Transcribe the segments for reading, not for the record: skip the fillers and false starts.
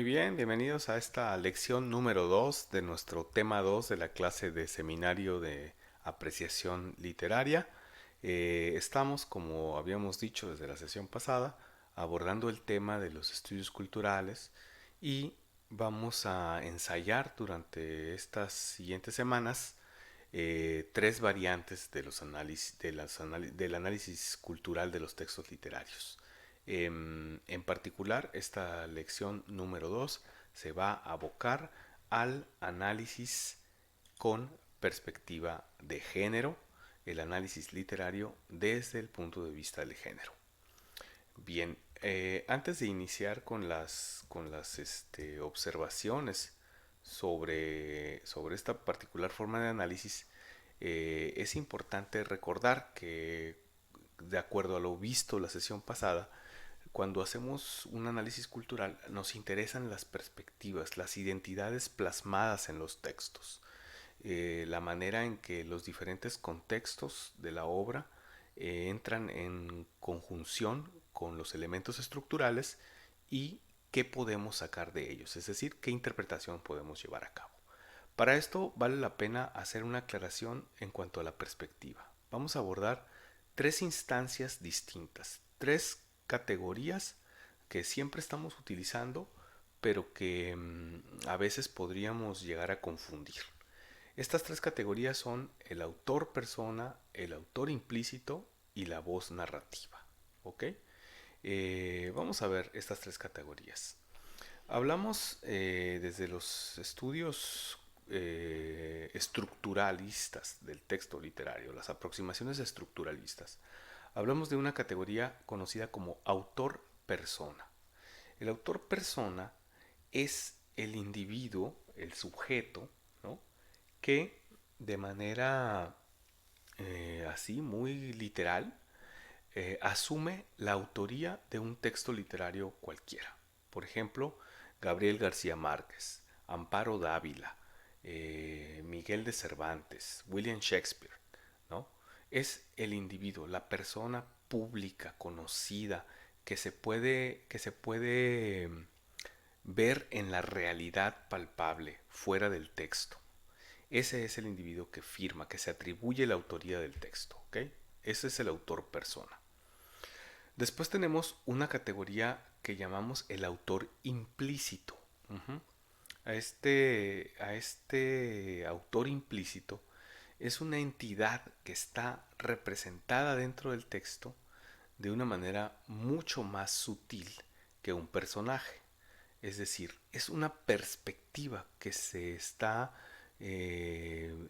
Muy bien, bienvenidos a esta lección número 2 de nuestro tema 2 de la clase de seminario de apreciación literaria. Estamos, como habíamos dicho desde la sesión pasada, abordando el tema de los estudios culturales y vamos a ensayar durante estas siguientes semanas tres variantes de los análisis, del análisis cultural de los textos literarios. En particular, esta lección número 2 se va a abocar al análisis con perspectiva de género, el análisis literario desde el punto de vista del género. Bien, antes de iniciar con las observaciones sobre esta particular forma de análisis, es importante recordar que, de acuerdo a lo visto la sesión pasada, cuando hacemos un análisis cultural nos interesan las perspectivas, las identidades plasmadas en los textos, la manera en que los diferentes contextos de la obra entran en conjunción con los elementos estructurales y qué podemos sacar de ellos, es decir, qué interpretación podemos llevar a cabo. Para esto vale la pena hacer una aclaración en cuanto a la perspectiva. Vamos a abordar tres instancias distintas, tres categorías que siempre estamos utilizando, pero que a veces podríamos llegar a confundir. Estas tres categorías son el autor persona, el autor implícito y la voz narrativa. ¿Ok? Vamos a ver estas tres categorías. Hablamos desde los estudios estructuralistas del texto literario, las aproximaciones estructuralistas. Hablamos de una categoría conocida como autor persona. El autor persona es el individuo, el sujeto, ¿no? Que de manera así muy literal asume la autoría de un texto literario cualquiera. Por ejemplo, Gabriel García Márquez, Amparo Dávila, Miguel de Cervantes, William Shakespeare, ¿no? Es el individuo, la persona pública, conocida, que se puede ver en la realidad palpable, fuera del texto. Ese es el individuo que firma, que se atribuye la autoría del texto, ¿ok? Ese es el autor persona. Después tenemos una categoría que llamamos el autor implícito. Ujú. A este autor implícito es una entidad que está representada dentro del texto de una manera mucho más sutil que un personaje. Es decir, es una perspectiva que se está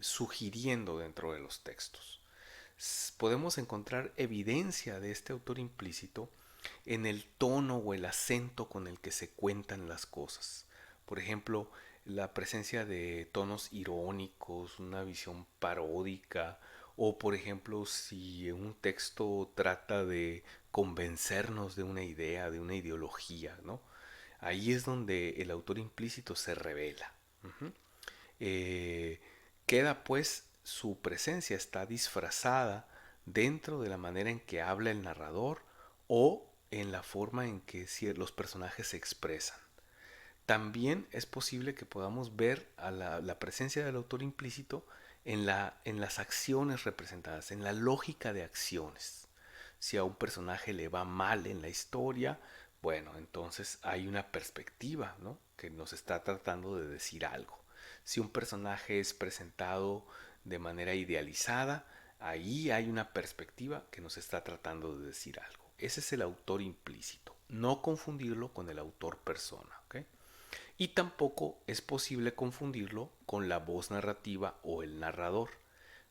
sugiriendo dentro de los textos. Podemos encontrar evidencia de este autor implícito en el tono o el acento con el que se cuentan las cosas. Por ejemplo, la presencia de tonos irónicos, una visión paródica, o por ejemplo, si un texto trata de convencernos de una idea, de una ideología, ¿no? Ahí es donde el autor implícito se revela. Uh-huh. eh, Queda pues su presencia está disfrazada dentro de la manera en que habla el narrador o en la forma en que los personajes se expresan. También es posible que podamos ver a la presencia del autor implícito en las acciones representadas, en la lógica de acciones. Si a un personaje le va mal en la historia, bueno, entonces hay una perspectiva, ¿no? Que nos está tratando de decir algo. Si un personaje es presentado de manera idealizada, ahí hay una perspectiva que nos está tratando de decir algo. Ese es el autor implícito. No confundirlo con el autor persona, ¿ok? Y tampoco es posible confundirlo con la voz narrativa o el narrador.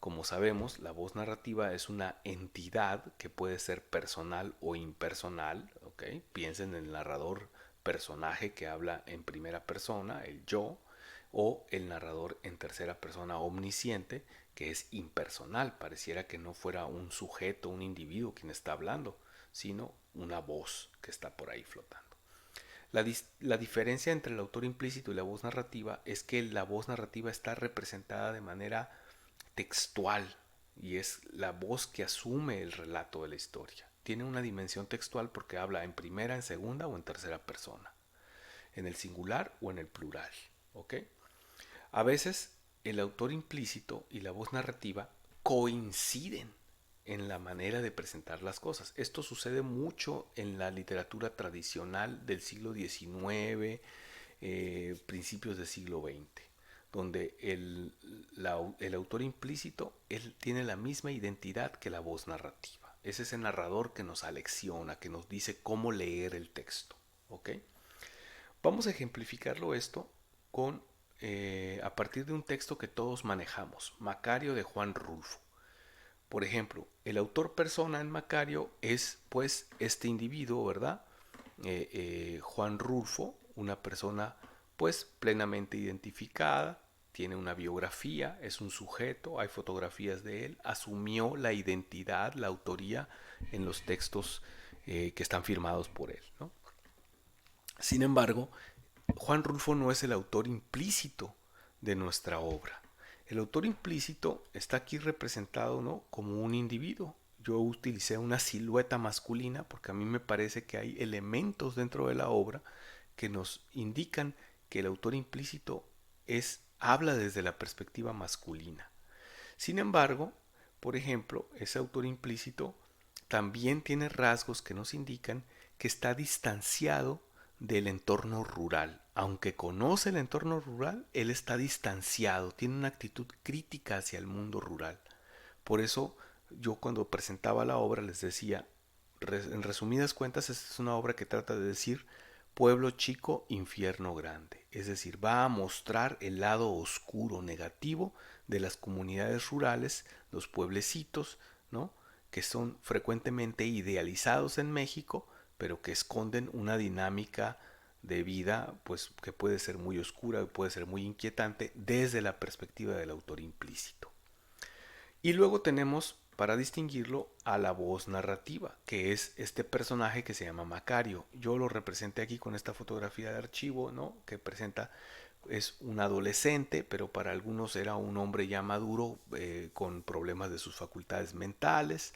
Como sabemos, la voz narrativa es una entidad que puede ser personal o impersonal, ¿ok? Piensen en el narrador personaje que habla en primera persona, el yo, o el narrador en tercera persona omnisciente, que es impersonal, pareciera que no fuera un sujeto, un individuo quien está hablando, sino una voz que está por ahí flotando. La diferencia entre el autor implícito y la voz narrativa es que la voz narrativa está representada de manera textual y es la voz que asume el relato de la historia. Tiene una dimensión textual porque habla en primera, en segunda o en tercera persona. en el singular o en el plural. ¿Ok? A veces el autor implícito y la voz narrativa coinciden en la manera de presentar las cosas. Esto sucede mucho en la literatura tradicional del siglo XIX, principios del siglo XX, donde el autor implícito él tiene la misma identidad que la voz narrativa. Es ese narrador que nos alecciona, que nos dice cómo leer el texto. ¿Ok? Vamos a ejemplificarlo esto con a partir de un texto que todos manejamos, Macario de Juan Rulfo. Por ejemplo, el autor persona en Macario es pues este individuo, ¿verdad? Juan Rulfo, una persona pues plenamente identificada, tiene una biografía, es un sujeto, hay fotografías de él, asumió la identidad, la autoría en los textos que están firmados por él, ¿no? Sin embargo, Juan Rulfo no es el autor implícito de nuestra obra. El autor implícito está aquí representado, ¿no?, como un individuo. Yo utilicé una silueta masculina porque a mí me parece que hay elementos dentro de la obra que nos indican que el autor implícito habla desde la perspectiva masculina. Sin embargo, por ejemplo, ese autor implícito también tiene rasgos que nos indican que está distanciado del entorno rural. Aunque conoce el entorno rural, él está distanciado, tiene una actitud crítica hacia el mundo rural. Por eso yo cuando presentaba la obra les decía, en resumidas cuentas, esta es una obra que trata de decir pueblo chico, infierno grande. Es decir, va a mostrar el lado oscuro, negativo de las comunidades rurales, los pueblecitos, ¿no?, que son frecuentemente idealizados en México, pero que esconden una dinámica de vida pues que puede ser muy oscura, puede ser muy inquietante desde la perspectiva del autor implícito. Y luego tenemos, para distinguirlo, a la voz narrativa, que es este personaje que se llama Macario. Yo lo representé aquí con esta fotografía de archivo, ¿no?, que presenta, es un adolescente, pero para algunos era un hombre ya maduro, con problemas de sus facultades mentales.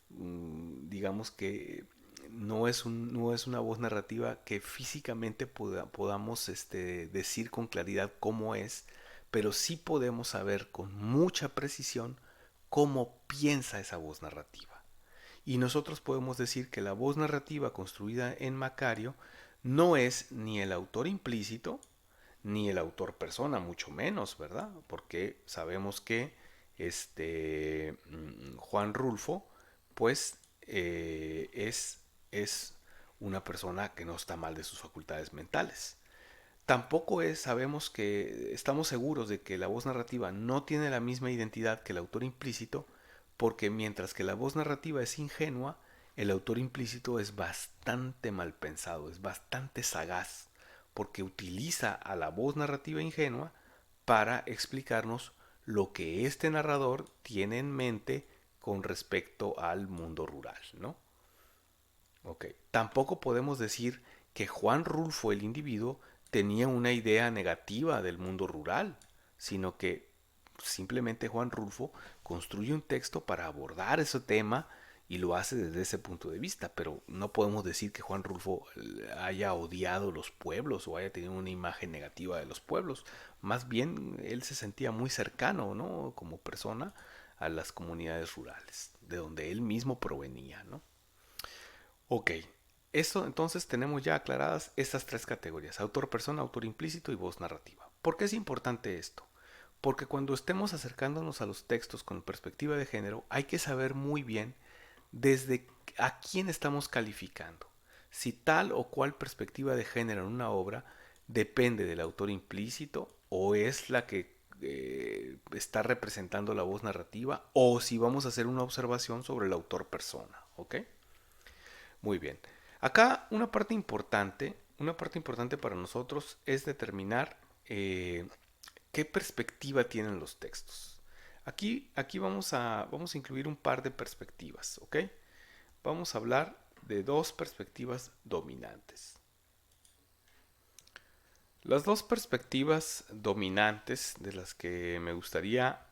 Digamos que no es una voz narrativa que físicamente podamos decir con claridad cómo es, pero sí podemos saber con mucha precisión cómo piensa esa voz narrativa. Y nosotros podemos decir que la voz narrativa construida en Macario no es ni el autor implícito, ni el autor persona, mucho menos, ¿verdad? Porque sabemos que Juan Rulfo, pues es una persona que no está mal de sus facultades mentales. Tampoco sabemos que estamos seguros de que la voz narrativa no tiene la misma identidad que el autor implícito, porque mientras que la voz narrativa es ingenua, el autor implícito es bastante mal pensado, es bastante sagaz, porque utiliza a la voz narrativa ingenua para explicarnos lo que este narrador tiene en mente con respecto al mundo rural, ¿no? Ok. Tampoco podemos decir que Juan Rulfo, el individuo, tenía una idea negativa del mundo rural, sino que simplemente Juan Rulfo construye un texto para abordar ese tema y lo hace desde ese punto de vista, pero no podemos decir que Juan Rulfo haya odiado los pueblos o haya tenido una imagen negativa de los pueblos. Más bien, él se sentía muy cercano, ¿no?, como persona a las comunidades rurales, de donde él mismo provenía, ¿no? Ok, esto entonces tenemos ya aclaradas estas tres categorías: autor persona, autor implícito y voz narrativa. ¿Por qué es importante esto? Porque cuando estemos acercándonos a los textos con perspectiva de género, hay que saber muy bien desde a quién estamos calificando. Si tal o cual perspectiva de género en una obra depende del autor implícito o es la que está representando la voz narrativa, o si vamos a hacer una observación sobre el autor persona, ¿ok? Muy bien. Acá una parte importante para nosotros es determinar qué perspectiva tienen los textos. Aquí vamos a incluir un par de perspectivas, ¿ok? Vamos a hablar de dos perspectivas dominantes. Las dos perspectivas dominantes de las que me gustaría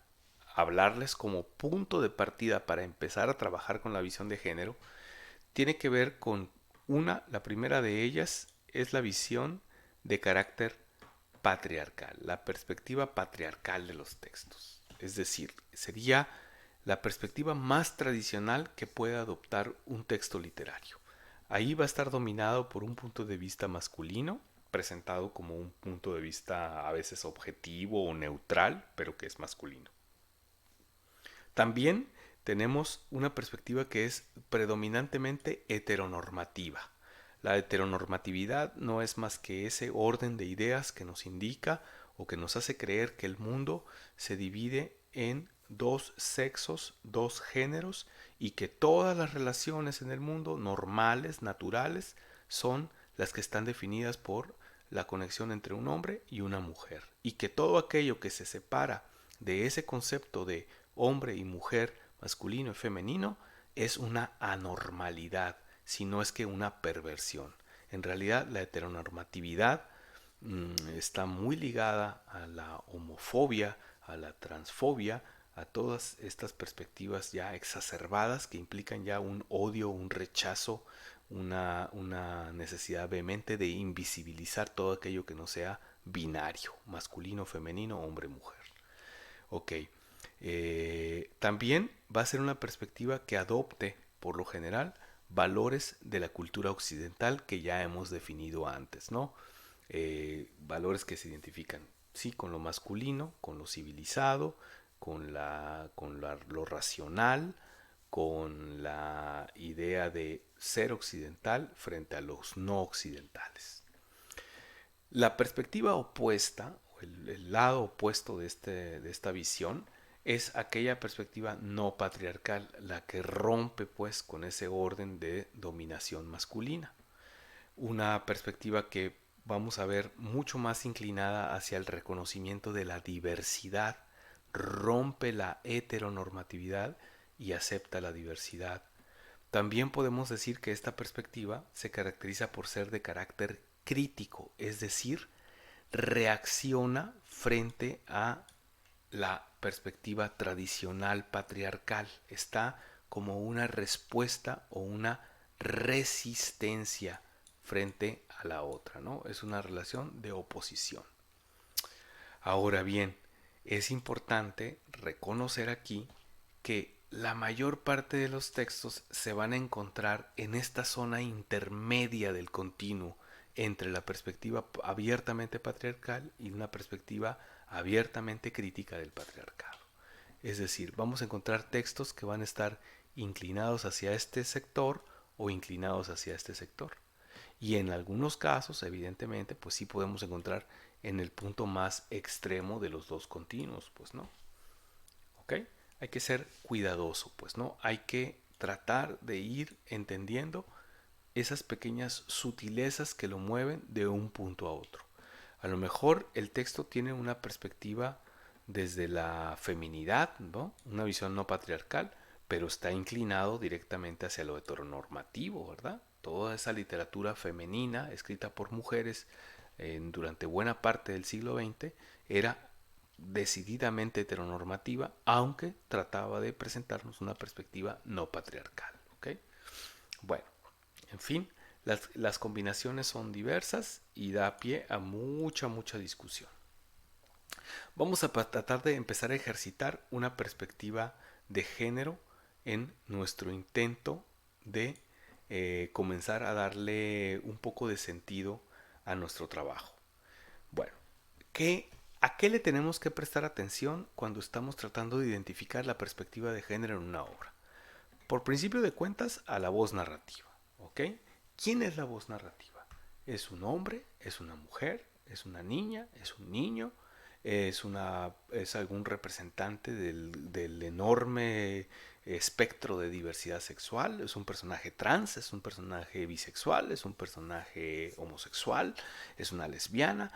hablarles como punto de partida para empezar a trabajar con la visión de género tiene que ver con la primera de ellas es la visión de carácter patriarcal, la perspectiva patriarcal de los textos. Es decir, sería la perspectiva más tradicional que puede adoptar un texto literario. Ahí va a estar dominado por un punto de vista masculino, presentado como un punto de vista a veces objetivo o neutral, pero que es masculino. También tenemos una perspectiva que es predominantemente heteronormativa. La heteronormatividad no es más que ese orden de ideas que nos indica o que nos hace creer que el mundo se divide en dos sexos, dos géneros y que todas las relaciones en el mundo normales, naturales, son las que están definidas por la conexión entre un hombre y una mujer. Y que todo aquello que se separa de ese concepto de hombre y mujer, masculino y femenino, es una anormalidad, si no es que una perversión. En realidad la heteronormatividad está muy ligada a la homofobia, a la transfobia, a todas estas perspectivas ya exacerbadas que implican ya un odio, un rechazo, una necesidad vehemente de invisibilizar todo aquello que no sea binario, masculino, femenino, hombre, mujer. Ok. También va a ser una perspectiva que adopte, por lo general, valores de la cultura occidental que ya hemos definido antes, ¿no? Valores que se identifican, sí, con lo masculino, con lo civilizado, lo racional, con la idea de ser occidental frente a los no occidentales. La perspectiva opuesta, el lado opuesto de esta visión, es aquella perspectiva no patriarcal, la que rompe pues con ese orden de dominación masculina. Una perspectiva que vamos a ver mucho más inclinada hacia el reconocimiento de la diversidad, rompe la heteronormatividad y acepta la diversidad. También podemos decir que esta perspectiva se caracteriza por ser de carácter crítico, es decir, reacciona frente a la perspectiva tradicional patriarcal. Está como una respuesta o una resistencia frente a la otra, ¿no? Es una relación de oposición. Ahora bien, es importante reconocer aquí que la mayor parte de los textos se van a encontrar en esta zona intermedia del continuo entre la perspectiva abiertamente patriarcal y una perspectiva abiertamente crítica del patriarcado. Es decir, vamos a encontrar textos que van a estar inclinados hacia este sector o inclinados hacia este sector. Y en algunos casos, evidentemente, pues sí podemos encontrar en el punto más extremo de los dos continuos, pues no. ¿Ok? Hay que ser cuidadoso, pues no. Hay que tratar de ir entendiendo esas pequeñas sutilezas que lo mueven de un punto a otro. A lo mejor el texto tiene una perspectiva desde la feminidad, ¿no? Una visión no patriarcal, pero está inclinado directamente hacia lo heteronormativo, ¿verdad? Toda esa literatura femenina escrita por mujeres durante buena parte del siglo XX era decididamente heteronormativa, aunque trataba de presentarnos una perspectiva no patriarcal. ¿Ok? Bueno, en fin, las combinaciones son diversas y da pie a mucha discusión. Vamos a tratar de empezar a ejercitar una perspectiva de género en nuestro intento de comenzar a darle un poco de sentido a nuestro trabajo. Bueno, ¿a qué le tenemos que prestar atención cuando estamos tratando de identificar la perspectiva de género en una obra? Por principio de cuentas, a la voz narrativa. ¿Ok? ¿Quién es la voz narrativa? ¿Es un hombre? ¿Es una mujer? ¿Es una niña? ¿Es un niño? ¿Es algún representante del enorme espectro de diversidad sexual? ¿Es un personaje trans? ¿Es un personaje bisexual? ¿Es un personaje homosexual? ¿Es una lesbiana?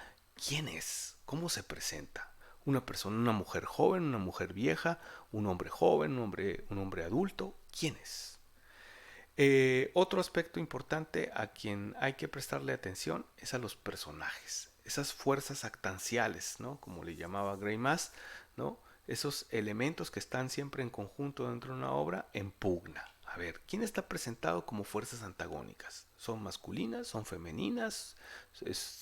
¿Quién es? ¿Cómo se presenta? Una persona, una mujer joven, una mujer vieja, un hombre joven, un hombre adulto. ¿Quién es? Otro aspecto importante a quien hay que prestarle atención es a los personajes, esas fuerzas actanciales, ¿no? Como le llamaba Gray Mass, ¿no? Esos elementos que están siempre en conjunto dentro de una obra en pugna. A ver, ¿quién está presentado como fuerzas antagónicas? ¿Son masculinas? ¿Son femeninas?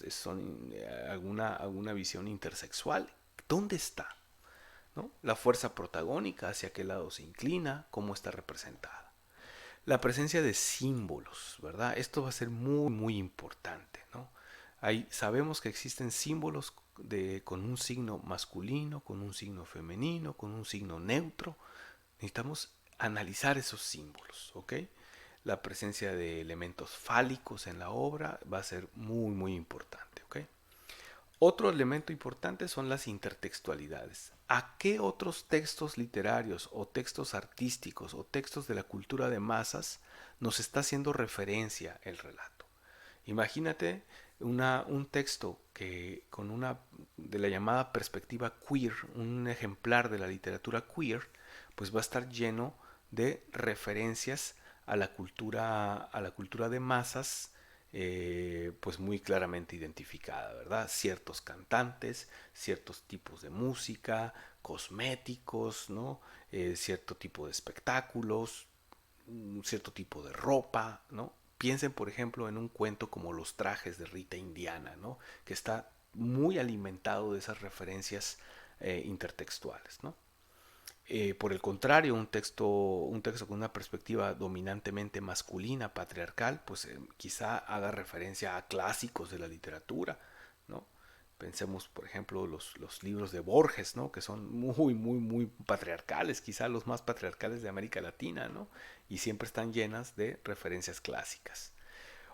¿Son alguna visión intersexual? ¿Dónde está? ¿No? La fuerza protagónica, hacia qué lado se inclina, cómo está representada. La presencia de símbolos, ¿verdad? Esto va a ser muy, muy importante, ¿no? Sabemos que existen símbolos con un signo masculino, con un signo femenino, con un signo neutro. Necesitamos analizar esos símbolos, ¿ok? La presencia de elementos fálicos en la obra va a ser muy, muy importante, ¿ok? Otro elemento importante son las intertextualidades. ¿A qué otros textos literarios o textos artísticos o textos de la cultura de masas nos está haciendo referencia el relato? Imagínate un texto que con una de la llamada perspectiva queer, un ejemplar de la literatura queer, pues va a estar lleno de referencias a la cultura de masas, pues muy claramente identificada, ¿verdad? Ciertos cantantes, ciertos tipos de música, cosméticos, ¿no? Cierto tipo de espectáculos, un cierto tipo de ropa, ¿no? Piensen, por ejemplo, en un cuento como Los trajes de Rita Indiana, ¿no? Que está muy alimentado de esas referencias intertextuales, ¿no? Por el contrario, un texto con una perspectiva dominantemente masculina, patriarcal, pues quizá haga referencia a clásicos de la literatura, ¿no? Pensemos, por ejemplo, los libros de Borges, ¿no? Que son muy, muy, muy patriarcales, quizá los más patriarcales de América Latina, ¿no? Y siempre están llenas de referencias clásicas.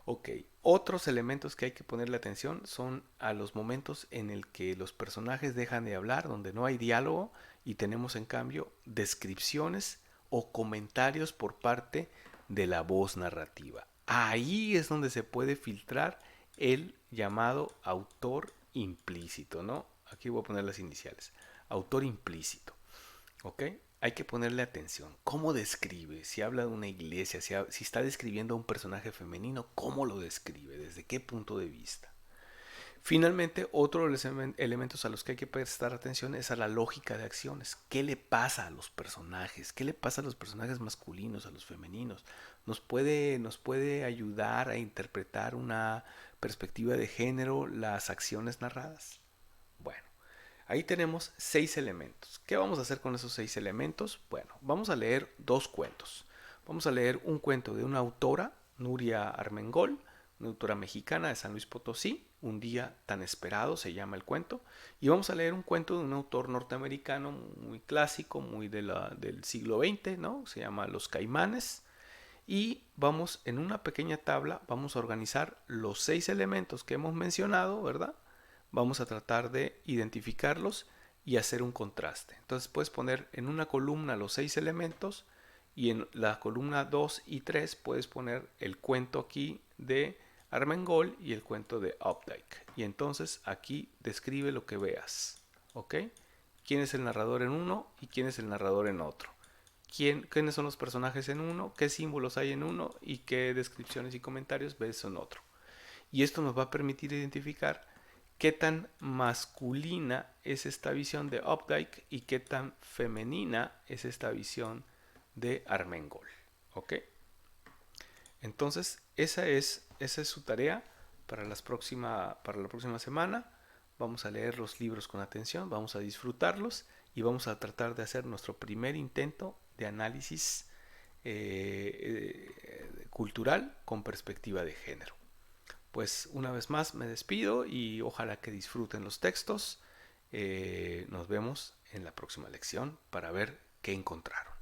Ok, otros elementos que hay que ponerle atención son a los momentos en el que los personajes dejan de hablar, donde no hay diálogo y tenemos en cambio descripciones o comentarios por parte de la voz narrativa. Ahí es donde se puede filtrar el llamado autor implícito, ¿no? Aquí voy a poner las iniciales. Autor implícito. ¿Ok? Hay que ponerle atención. ¿Cómo describe? Si habla de una iglesia, si está describiendo a un personaje femenino, ¿cómo lo describe? ¿Desde qué punto de vista? Finalmente, otro de los elementos a los que hay que prestar atención es a la lógica de acciones. ¿Qué le pasa a los personajes? ¿Qué le pasa a los personajes masculinos, a los femeninos? ¿Nos puede ayudar a interpretar una perspectiva de género las acciones narradas? Bueno, ahí tenemos 6 elementos. ¿Qué vamos a hacer con esos 6 elementos? Bueno, vamos a leer 2 cuentos. Vamos a leer un cuento de una autora, Nuria Armengol, una autora mexicana de San Luis Potosí. Un día tan esperado se llama el cuento. Y vamos a leer un cuento de un autor norteamericano muy clásico, muy del siglo XX, ¿no? Se llama Los Caimanes. Y vamos en una pequeña tabla, vamos a organizar los 6 elementos que hemos mencionado, ¿verdad? Vamos a tratar de identificarlos y hacer un contraste. Entonces puedes poner en una columna los 6 elementos y en la columna 2 y 3 puedes poner el cuento aquí de Armengol y el cuento de Updike. Y entonces aquí describe lo que veas. ¿Ok? ¿Quién es el narrador en uno y quién es el narrador en otro? ¿Quiénes son los personajes en uno? ¿Qué símbolos hay en uno? ¿Y qué descripciones y comentarios ves en otro? Y esto nos va a permitir identificar qué tan masculina es esta visión de Updike y qué tan femenina es esta visión de Armengol. ¿Ok? Entonces, esa es su tarea para la próxima semana. Vamos a leer los libros con atención, vamos a disfrutarlos y vamos a tratar de hacer nuestro primer intento de análisis cultural con perspectiva de género. Pues una vez más me despido y ojalá que disfruten los textos. Nos vemos en la próxima lección para ver qué encontraron.